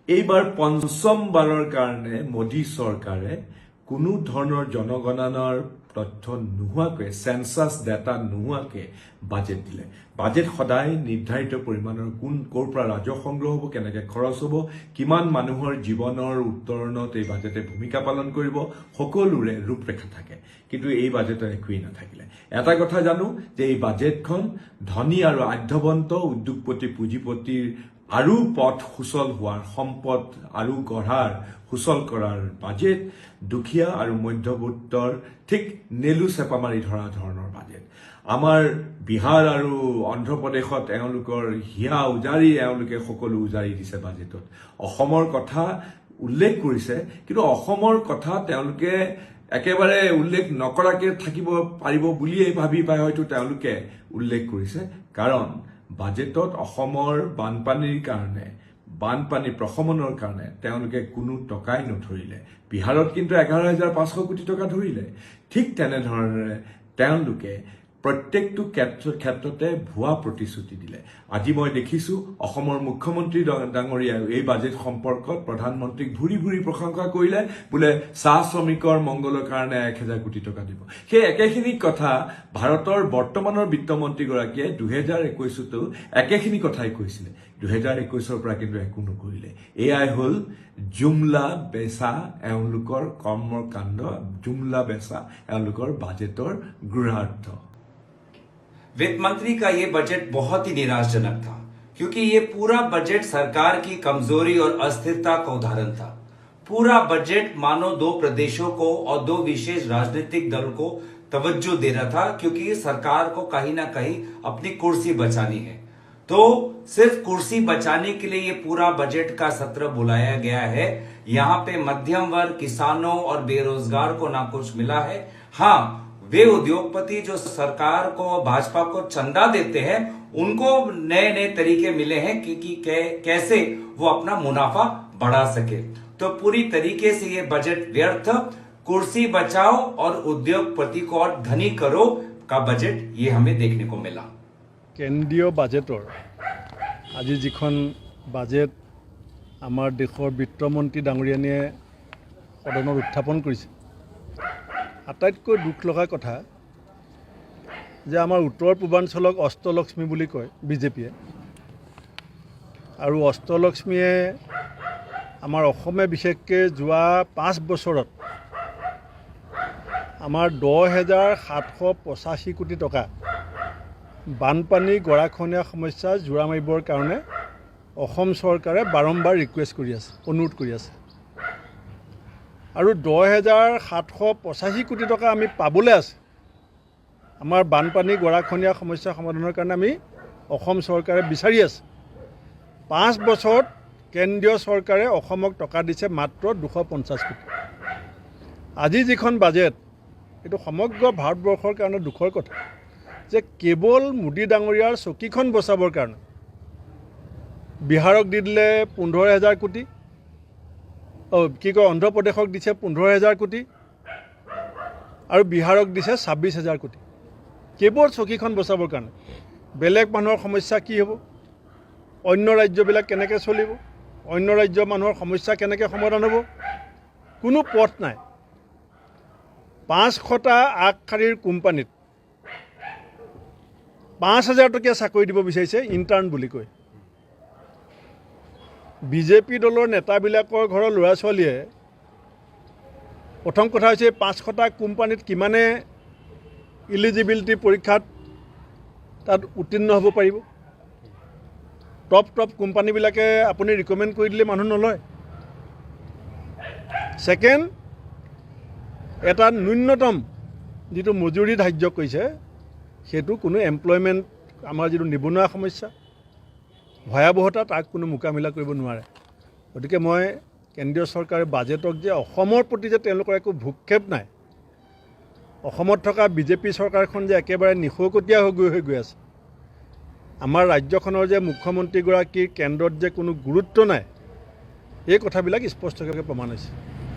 এইবাৰ পঞ্চমবাৰৰ কাৰণে মোদী চৰকাৰে কোনো ধৰণৰ জনগণনাৰ তথ্য নোহোৱাকৈ সেন্সাস ডাটা নোহোৱাকৈ বাজেট দিলে। বাজেট সদায় নিৰ্ধাৰিত পৰিমাণৰ ক'ৰ পৰা ৰাজহ সংগ্ৰহ হ'ব, কেনেকৈ খৰচ হ'ব, কিমান মানুহৰ জীৱনৰ উত্তৰণত এই বাজেটে ভূমিকা পালন কৰিব, সকলোৰে ৰূপৰেখা থাকে। কিন্তু এই বাজেটৰ একোৱেই নাথাকিলে। এটা কথা জানো যে এই বাজেটখন ধনী আৰু আঢ্যবন্ত উদ্যোগপতি পুঁজিপতিৰ আৰু পথ সুচল হোৱাৰ, সম্পদ আৰু গঢ়াৰ সুচল কৰাৰ বাজেট, দুখীয়া আৰু মধ্যবিত্তৰ ঠিক নেলু চেপা মাৰি ধৰা ধৰণৰ বাজেট। আমাৰ বিহাৰ আৰু অন্ধ্ৰপ্ৰদেশত এওঁলোকৰ হিয়া উজাৰি এওঁলোকে সকলো উজাৰি দিছে বাজেটত। অসমৰ কথা উল্লেখ কৰিছে, কিন্তু অসমৰ কথা তেওঁলোকে একেবাৰে উল্লেখ নকৰাকৈ থাকিব পাৰিব বুলিয়েই ভাবি পাই হয়তো তেওঁলোকে উল্লেখ কৰিছে। কাৰণ বাজেটত অসমৰ বানপানীৰ কাৰণে, বানপানী প্ৰশমনৰ কাৰণে তেওঁলোকে কোনো টকাই নধৰিলে। বিহাৰত কিন্তু 11,500 কোটি টকা ধৰিলে। ঠিক তেনেধৰণে তেওঁলোকে প্ৰত্যেকটো ক্ষেত্ৰতে ভুৱা প্ৰতিশ্ৰুতি দিলে। আজি মই দেখিছো অসমৰ মুখ্যমন্ত্ৰী ডাঙৰীয়াই এই বাজেট সম্পৰ্কত প্ৰধানমন্ত্ৰীক ভুৰি ভুৰি প্ৰশংসা কৰিলে, বোলে চাহ শ্ৰমিকৰ মংগলৰ কাৰণে 1,000 কোটি টকা দিব। সেই একেখিনি কথা ভাৰতৰ বৰ্তমানৰ বিত্তমন্ত্ৰীগৰাকীয়ে 2021তো একেখিনি কথাই কৈছিলে। 2021ৰ পৰা কিন্তু একো নকৰিলে। এয়াই হ'ল জুমলা বেচা এওঁলোকৰ কৰ্মৰ কাণ্ড, জুমলা বেচা এওঁলোকৰ বাজেটৰ গূঢ়াৰ্থ। वित्त मंत्री का ये बजट बहुत ही निराशाजनक था, क्योंकि ये पूरा बजट सरकार की कमजोरी और अस्थिरता का उदाहरण था। पूरा बजट मानो दो प्रदेशों को और दो विशेष राजनीतिक दल को तवज्जो दे रहा था, क्योंकि सरकार को कहीं ना कहीं अपनी कुर्सी बचानी है। तो सिर्फ कुर्सी बचाने के लिए ये पूरा बजट का सत्र बुलाया गया है। यहाँ पे मध्यम वर्ग, किसानों और बेरोजगार को ना कुछ मिला है। हाँ, वे उद्योगपति जो सरकार को, भाजपा को चंदा देते हैं, उनको नए नए तरीके मिले हैं कि कैसे वो अपना मुनाफा बढ़ा सके। तो पूरी तरीके से ये बजट व्यर्थ, कुर्सी बचाओ और उद्योगपति को और धनी करो का बजट ये हमें देखने को मिला। केंद्रीय बाजेटर আজি যিখন বাজেট আমাৰ দেশৰ বিত্তমন্ত্ৰী ডাঙৰীয়ানীয়ে সদনত উত্থাপন কৰিছে, আটাইতকৈ দুখ লগা কথা যে আমাৰ উত্তৰ পূৰ্বাঞ্চলক অষ্টলক্ষ্মী বুলি কয় বিজেপিয়ে, আৰু অষ্টলক্ষ্মীয়ে আমাৰ অসমে বিশেষকৈ যোৱা 5 বছৰত আমাৰ 10,785 কোটি টকা বানপানী গৰাখহনীয়া সমস্যা জোৰা মাৰিবৰ কাৰণে অসম চৰকাৰে বাৰম্বাৰ ৰিকুৱেষ্ট কৰি আছে, অনুৰোধ কৰি আছে। আৰু 10,785 কোটি টকা আমি পাবলৈ আছে আমাৰ বানপানী গৰাখহনীয়া সমস্যা সমাধানৰ কাৰণে। আমি অসম চৰকাৰে বিচাৰি আছে। 5 বছৰত কেন্দ্ৰীয় চৰকাৰে অসমক টকা দিছে মাত্ৰ 250 কোটি। আজি যিখন বাজেট, এইটো সমগ্ৰ ভাৰতবৰ্ষৰ কাৰণে দুখৰ কথা যে কেৱল মোদী ডাঙৰীয়াৰ চকীখন বচাবৰ কাৰণে বিহাৰক দি দিলে 15,000 কোটি, অন্ধ্ৰপ্ৰদেশক দিছে 15,000 কোটি, আৰু বিহাৰক দিছে 26,000 কোটি, কেৱল চকীখন বচাবৰ কাৰণে। বেলেগ মানুহৰ সমস্যা কি হ'ব, অন্য ৰাজ্যবিলাক কেনেকৈ চলিব, অন্য ৰাজ্যৰ মানুহৰ সমস্যা কেনেকৈ সমাধান হ'ব, কোনো পথ নাই। 500টা আগশাৰীৰ কোম্পানীত 5,000 টকীয়া চাকৰি দিব বিচাৰিছে, ইণ্টাৰ্ণ বুলি কয়। বিজেপি দলৰ নেতাবিলাকৰ ঘৰৰ ল'ৰা ছোৱালীয়ে প্ৰথম কথা হৈছে 500টা কোম্পানীত কিমানে ইলিজিবিলিটি পৰীক্ষাত তাত উত্তীৰ্ণ হ'ব পাৰিব। টপ কোম্পানীবিলাকে আপুনি ৰিকমেণ্ড কৰি দিলে মানুহ নলয়। ছেকেণ্ড, এটা ন্যূনতম যিটো মজুৰি ধাৰ্য কৰিছে, সেইটো কোনো এমপ্লয়মেণ্ট, আমাৰ যিটো নিবনুৱা সমস্যা ভয়াৱহতা, তাক কোনো মোকাবিলা কৰিব নোৱাৰে। গতিকে মই কেন্দ্ৰীয় চৰকাৰে বাজেটক যে অসমৰ প্ৰতি যে তেওঁলোকৰ একো ভূক্ষেপ নাই, অসমত থকা বিজেপি চৰকাৰখন যে একেবাৰে নিশকতীয়া হৈ গৈ আছে, আমাৰ ৰাজ্যখনৰ যে মুখ্যমন্ত্ৰীগৰাকীৰ কেন্দ্ৰত যে কোনো গুৰুত্ব নাই, এই কথাবিলাক স্পষ্টকৈ প্ৰমাণ হৈছে।